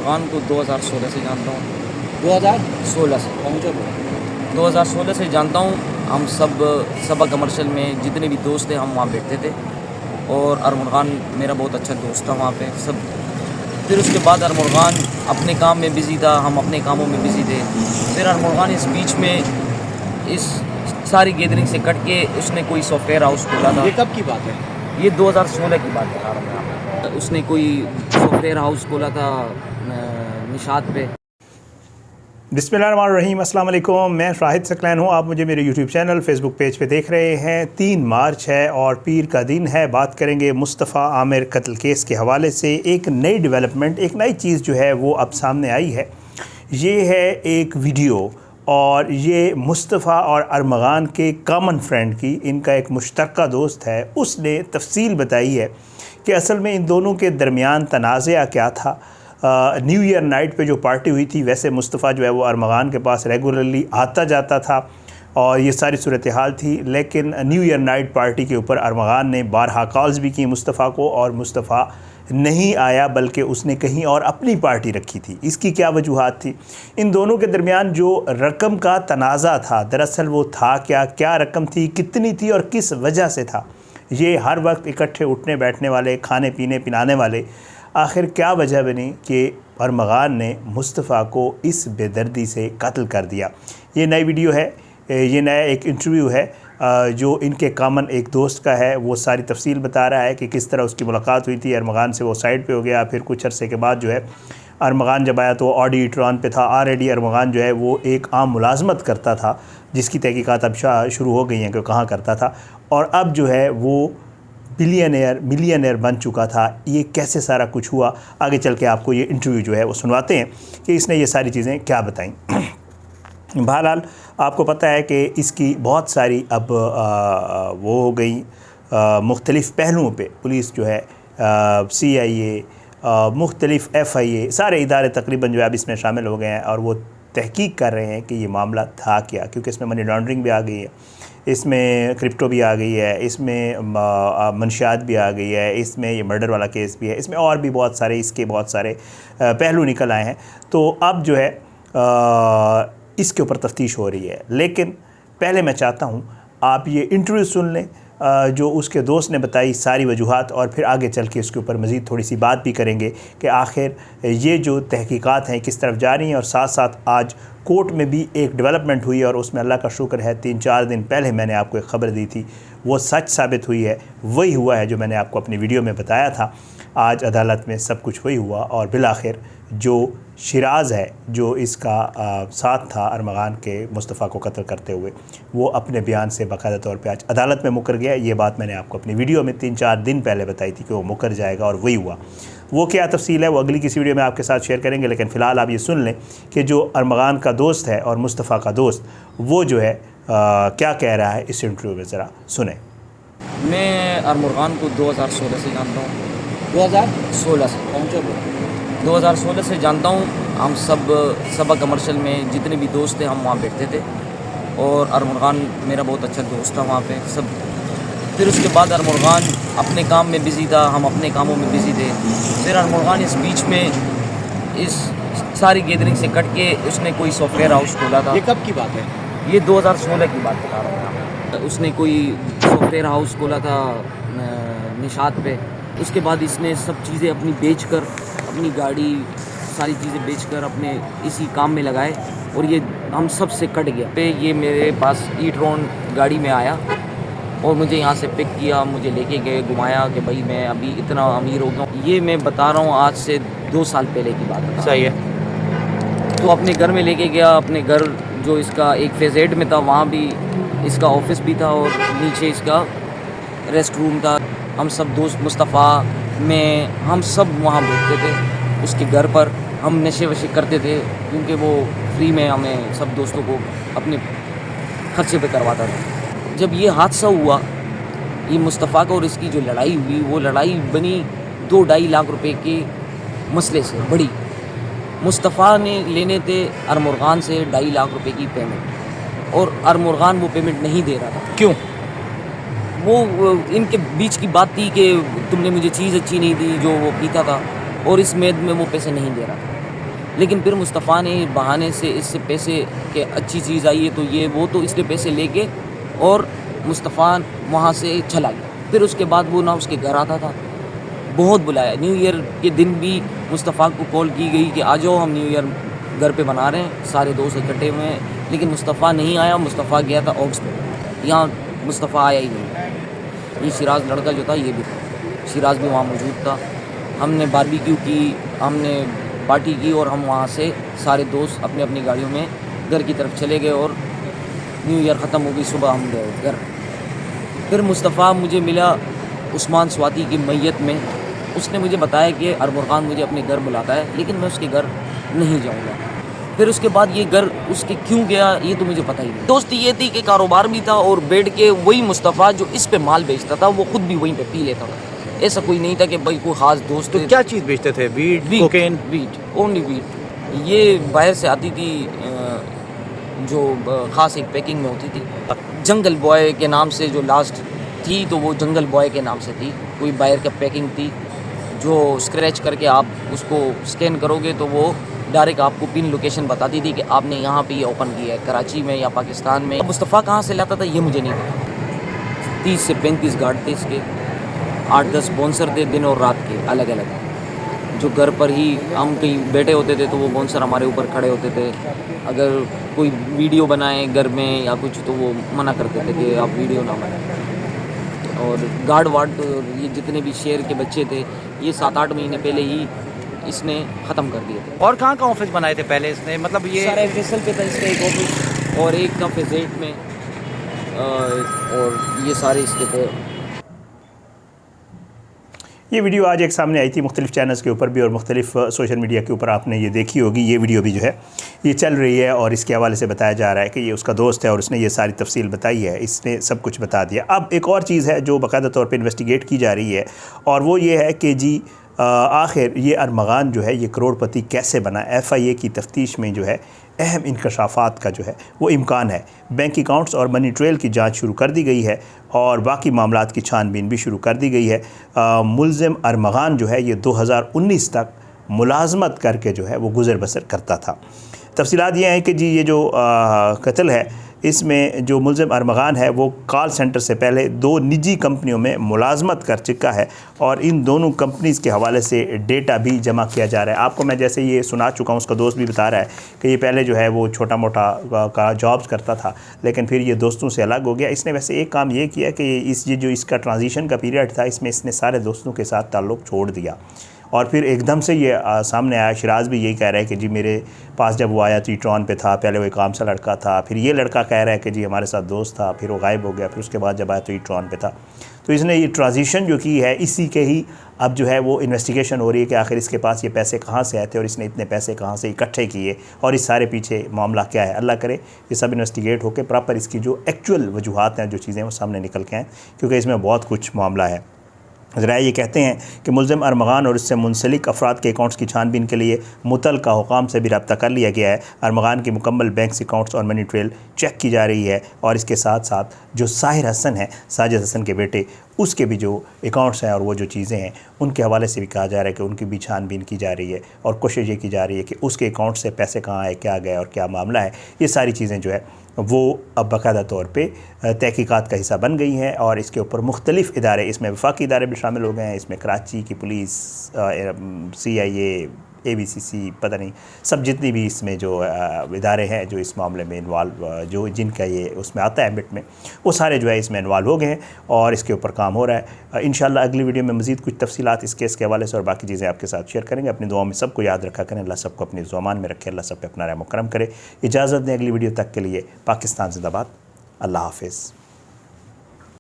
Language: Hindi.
खान को 2016 से जानता हूँ। 2016 से पहुँचे 2016 से जानता हूँ। हम सब सबा कमर्शियल में जितने भी दोस्त थे हम वहाँ बैठते थे और अरमान खान मेरा बहुत अच्छा दोस्त था वहाँ पे सब। फिर उसके बाद अरमान खान अपने काम में बिज़ी था, हम अपने कामों में बिज़ी थे। फिर अरमान खान इस बीच में इस सारी गैदरिंग से कट के उसने कोई सॉफ्टवेयर हाउस खोला था। ये कब की बात है? ये 2016 की बात बता रहा हूँ मैं आपको। उसने कोई सॉफ्टवेयर हाउस खोला था निशात पे। बिस्मिल्लाहिर्रहमानिर्रहीम, अस्सलाम वालेकुम। मैं शाहिद सकलैन हूँ। आप मुझे मेरे यूट्यूब चैनल फेसबुक पेज पे देख रहे हैं। 3 मार्च है और पीर का दिन है। बात करेंगे मुस्तफ़ा आमिर कत्ल केस के हवाले से। एक नई डेवलपमेंट, एक नई चीज़ जो है वो अब सामने आई है। ये है एक वीडियो और ये मुस्तफ़ा और अरमगान के कॉमन फ्रेंड की, इनका एक मुश्तरका दोस्त है, उसने तफसील बताई है कि असल में इन दोनों के दरमियान तनाज़ा क्या था। न्यू ईयर नाइट पे जो पार्टी हुई थी, वैसे मुस्तफ़ा जो है वो अरमगान के पास रेगुलरली आता जाता था और ये सारी सूरत हाल थी। लेकिन न्यू ईयर नाइट पार्टी के ऊपर अरमगान ने बारहा कॉल्स भी की मुस्तफ़ा को और मुस्तफ़ा नहीं आया, बल्कि उसने कहीं और अपनी पार्टी रखी थी। इसकी क्या वजूहात थी? इन दोनों के दरमियान जो रकम का तनाज़ा था, दरअसल वो था क्या रकम थी, कितनी थी और किस वजह से था? ये हर वक्त इकट्ठे उठने बैठने वाले, खाने पीने पिलाने वाले, आखिर क्या वजह बनी कि अरमगान ने मुस्तफ़ा को इस बेदर्दी से कत्ल कर दिया? ये नई वीडियो है, ये नया एक इंटरव्यू है जो इनके कॉमन एक दोस्त का है। वो सारी तफसील बता रहा है कि किस तरह उसकी मुलाकात हुई थी। अरमगान से वो साइड पे हो गया, फिर कुछ अरसे के बाद जो है अरमगान जब आया तो ऑडी ट्रॉन पे था। ऑलरेडी अरमगान जो है वो एक आम मुलाजमत करता था, जिसकी तहकीकात अब शुरू हो गई हैं कि कहाँ करता था, और अब जो है वो मिलियनेयर बन चुका था। ये कैसे सारा कुछ हुआ, आगे चल के आपको ये इंटरव्यू जो है वो सुनवाते हैं कि इसने ये सारी चीज़ें क्या बताईं। बहरहाल आपको पता है कि इसकी बहुत सारी अब वो हो गई मुख्तलिफ़ पहलुओं पे। पुलिस जो है CIA, मुख्तलिफ़ FIA, सारे इदारे तकरीबन जो है अब इसमें शामिल हो गए हैं और वो तहकीक कर रहे हैं कि ये मामला था क्या, क्योंकि इसमें मनी लॉन्ड्रिंग भी आ गई है, इसमें क्रिप्टो भी आ गई है, इसमें मंशियात भी आ गई है, इसमें ये मर्डर वाला केस भी है, इसमें और भी बहुत सारे इसके बहुत सारे पहलू निकल आए हैं। तो अब जो है इसके ऊपर तफ्तीश हो रही है। लेकिन पहले मैं चाहता हूँ आप ये इंटरव्यू सुन लें जो उसके दोस्त ने बताई सारी वजूहात, और फिर आगे चल के इसके ऊपर मज़ीद थोड़ी सी बात भी करेंगे कि आखिर ये जो तहकीकात हैं किस तरफ जा रही हैं। और साथ साथ आज कोर्ट में भी एक डेवलपमेंट हुई और उसमें अल्लाह का शुक्र है 3-4 दिन पहले मैंने आपको एक ख़बर दी थी, वो सच साबित हुई है। वही हुआ है जो मैंने आपको अपनी वीडियो में बताया था। आज अदालत में सब कुछ वही हुआ और बिलाखिर जो शिराज़ है, जो इसका साथ था अरमगान के मुस्तफ़ा को कत्ल करते हुए, वो अपने बयान से बाकायदा तौर पे आज अदालत में मुकर गया। ये बात मैंने आपको अपनी वीडियो में 3-4 दिन पहले बताई थी कि वो मुकर जाएगा और वही हुआ। वो क्या तफसील है वो अगली किसी वीडियो में आपके साथ शेयर करेंगे। लेकिन फ़िलहाल आप ये सुन लें कि जो अरमगान का दोस्त है और मुस्तफ़ा का दोस्त, वो जो है क्या कह रहा है इस इंटरव्यू में, ज़रा सुने। मैं अरमान को 2016 से जानता हूँ। 2016 से पहुँचे 2016 से जानता हूँ। हम सब सबा कमर्शियल में जितने भी दोस्त थे हम वहाँ बैठते थे और अरमान खान मेरा बहुत अच्छा दोस्त था वहाँ पे सब। फिर उसके बाद अरमान खान अपने काम में बिज़ी था, हम अपने कामों में बिज़ी थे। फिर अरमान खान इस बीच में इस सारी गैदरिंग से कट के उसने कोई सॉफ्टवेयर हाउस खोला था। ये कब की बात है? ये 2016 की बात बता रहा हूँ मैं। उसने कोई सॉफ्टवेयर हाउस खोला था निशात पे। उसके बाद इसने सब चीज़ें अपनी बेचकर, अपनी गाड़ी सारी चीज़ें बेचकर अपने इसी काम में लगाए और ये हम सब से कट गया। पे ये मेरे पास ई-ट्रॉन गाड़ी में आया और मुझे यहाँ से पिक किया, मुझे लेके गए, घुमाया कि भाई मैं अभी इतना अमीर हो गया हूँ। ये मैं बता रहा हूँ आज से 2 साल पहले की बात है। सही है। तो अपने घर में लेके गया, अपने घर जो इसका एक फेज़ 8 में था, वहाँ भी इसका ऑफिस भी था और नीचे इसका रेस्ट रूम था। हम सब दोस्त मुस्तफ़ा में हम सब वहाँ बैठते थे उसके घर पर। हम नशे वशे करते थे क्योंकि वो फ्री में हमें सब दोस्तों को अपने खर्चे पे करवाता था। जब ये हादसा हुआ, ये मुस्तफ़ा का और इसकी जो लड़ाई हुई, वो लड़ाई बनी 2-2.5 लाख रुपए के मसले से बड़ी। मुस्तफ़ा ने लेने थे अरमान खान से 2.5 लाख रुपए की पेमेंट और अरमान खान वो पेमेंट नहीं दे रहा था। क्यों? वो इनके बीच की बात थी कि तुमने मुझे चीज़ अच्छी नहीं दी जो वो पीता था और इस मेद में वो पैसे नहीं दे रहा था। लेकिन फिर मुस्तफ़ा ने बहाने से इससे पैसे के अच्छी चीज़ आई है तो ये वो, तो इसलिए पैसे लेके और मुस्तफ़ा वहाँ से चला गया। फिर उसके बाद वो ना उसके घर आता था, बहुत बुलाया। न्यू ईयर के दिन भी मुस्तफ़ा को कॉल की गई कि आ जाओ, हम न्यू ईयर घर पे मना रहे हैं, सारे दोस्त इकट्ठे हुए हैं। लेकिन मुस्तफ़ा नहीं आया। मुस्तफ़ा गया था ऑक्सफोर्ड, यहाँ मुस्तफ़ा आया ही नहीं। ये शिराज लड़का जो था ये भी था, शिराज भी वहाँ मौजूद था। हमने बारबेक्यू की, हमने पार्टी की और हम वहाँ से सारे दोस्त अपनी अपनी गाड़ियों में घर की तरफ चले गए और न्यू ईयर ख़त्म हो गई, सुबह हम गए घर। फिर मुस्तफ़ा मुझे मिला उस्मान स्वाति की मैयत में। उसने मुझे बताया कि अरबर ख़ान मुझे अपने घर बुलाता है, लेकिन मैं उसके घर नहीं जाऊँगा। फिर उसके बाद ये घर उसके क्यों गया ये तो मुझे पता ही नहीं। दोस्ती ये थी कि कारोबार भी था और बैठ के वही मुस्तफ़ा जो इस पे माल बेचता था वो खुद भी वहीं पे पी लेता था। ऐसा कोई नहीं था कि भाई कोई ख़ास दोस्त। तो क्या चीज़ बेचते थे? Wheat, cocaine? Wheat, only wheat. ये बाहर से आती थी जो ख़ास एक पैकिंग में होती थी। जंगल बॉय के नाम से जो लास्ट थी तो वो जंगल बॉय के नाम से थी। कोई बाहर का पैकिंग थी जो स्क्रैच करके आप उसको स्कैन करोगे तो वो डायरेक्ट आपको पिन लोकेशन बताती थी कि आपने यहाँ पे ये ओपन किया है, कराची में या पाकिस्तान में। मुस्तफ़ा कहाँ से लाता था ये मुझे नहीं पता। 30 से 35 गार्ड थे इसके, 8-10 बाउंसर थे दिन और रात के अलग अलग, जो घर पर ही हम कहीं बैठे होते थे तो वो बाउंसर हमारे ऊपर खड़े होते थे। अगर कोई वीडियो बनाए घर में या कुछ तो वो मना करते थे कि आप वीडियो ना बनाएं। और गार्ड वार्ड तो ये जितने भी शेर के बच्चे थे ये 7-8 महीने पहले ही इसने ख़त्म कर दिए थे। और कहाँ कहाँ ऑफिस बनाए थे पहले इसने? मतलब ये सारा फैसल पे था इसका एक ऑफिस और एक का फेजेट में, और ये सारे इसके थे। ये वीडियो आज एक सामने आई थी मुख्तलिफ चैनल्स के ऊपर भी और मुख्तलिफ सोशल मीडिया के ऊपर आपने ये देखी होगी। ये वीडियो भी जो है ये चल रही है और इसके हवाले से बताया जा रहा है कि ये उसका दोस्त है और उसने ये सारी तफसील बताई है, इसने सब कुछ बता दिया। अब एक और चीज़ है जो बाकायदा तौर पे इन्वेस्टिगेट की जा रही है और वो ये है कि जी आखिर ये अरमगान जो है ये करोड़पति कैसे बना। FIA की तफ्तीश में जो है अहम इंकशाफात का जो है वो इम्कान है। बैंक अकाउंट्स और मनी ट्रेल की जांच शुरू कर दी गई है और बाकी मामलात की छानबीन भी शुरू कर दी गई है। मुल्ज़िम अरमगान जो है ये 2019 तक मुलाजमत करके जो है वो गुज़र बसर करता था। तफसीलात ये हैं कि जी ये जो कत्ल है इसमें जो मुल्ज़िम अरमगान है वो कॉल सेंटर से पहले 2 निजी कंपनियों में मुलाजमत कर चुका है और इन दोनों कंपनीज़ के हवाले से डेटा भी जमा किया जा रहा है। आपको मैं जैसे ये सुना चुका हूँ, उसका दोस्त भी बता रहा है कि ये पहले जो है वो छोटा मोटा का जॉब्स करता था लेकिन फिर ये दोस्तों से अलग हो गया। इसने वैसे एक काम ये किया कि ये जो इसका ट्रांजिशन का पीरियड था इसमें इसने सारे दोस्तों के साथ ताल्लुक़ छोड़ दिया और फिर एकदम से ये सामने आया। शिराज भी यही कह रहा है कि जी मेरे पास जब वो आया तो ट्रॉन पे था, पहले वो एक आम सा लड़का था, फिर ये लड़का कह रहा है कि जी हमारे साथ दोस्त था, फिर वो गायब हो गया, फिर उसके बाद जब आया तो ट्रॉन पे था। तो इसने ये ट्रांजिशन जो की है इसी के ही अब जो है वो इन्वेस्टिगेशन हो रही है कि आखिर इसके पास ये पैसे कहाँ से आए थे और इसने इतने पैसे कहाँ से इकट्ठे किए और इस सारे पीछे मामला क्या है। अल्लाह करे ये सब इन्वेस्टिगेट होकर प्रॉपर इसकी जो एक्चुअल वजूहात हैं, जो चीज़ें वो सामने निकल के आएँ, क्योंकि इसमें बहुत कुछ मामला है। ज़रा ये कहते हैं कि मुल्ज़िम अरमगान और इससे मुंसलिक अफराद के अकाउंट्स की छानबीन के लिए मुतल्लिका हुकाम से भी रब्ता कर लिया गया है। अरमगान के मुकम्मल बैंक अकाउंट्स और मनी ट्रेल चेक की जा रही है और इसके साथ साथ जो साहिर हसन है, साजिद हसन के बेटे, उसके भी जो अकाउंट्स हैं और वो जो चीज़ें हैं उनके हवाले से भी कहा जा रहा है कि उनकी भी छानबीन की जा रही है और कोशिश ये की जा रही है कि उसके अकाउंट से पैसे कहाँ आए, क्या गए और क्या मामला है। ये सारी चीज़ें जो है वो अब बाकायदा तौर पे तहकीकात का हिस्सा बन गई हैं और इसके ऊपर मुख्तलिफ़ इदारे, इसमें वफाकी इदारे भी शामिल हो गए हैं, इसमें कराची की पुलिस, CIA, ABCC, पता नहीं सब जितनी भी इसमें जो इदारे हैं जो इस मामले में इन्वॉल्व, जो जिनका ये उसमें आता है एम्बिट में, वो सारे जो है इसमें इन्वॉल्व हो गए हैं और इसके ऊपर काम हो रहा है। इंशाअल्लाह अगली वीडियो में मज़ीद कुछ तफसीलात इस केस के हवाले से और बाकी चीज़ें आपके साथ शेयर करेंगे। अपनी दुआओं में सबको याद रखा करें, अल्लाह सबको अपनी ज़ुबान में रखे, अल्लाह सब पे अपना रहम करम करे। इजाज़त दें अगली वीडियो तक के लिए। पाकिस्तान ज़िंदाबाद। अल्लाह हाफ़िज़।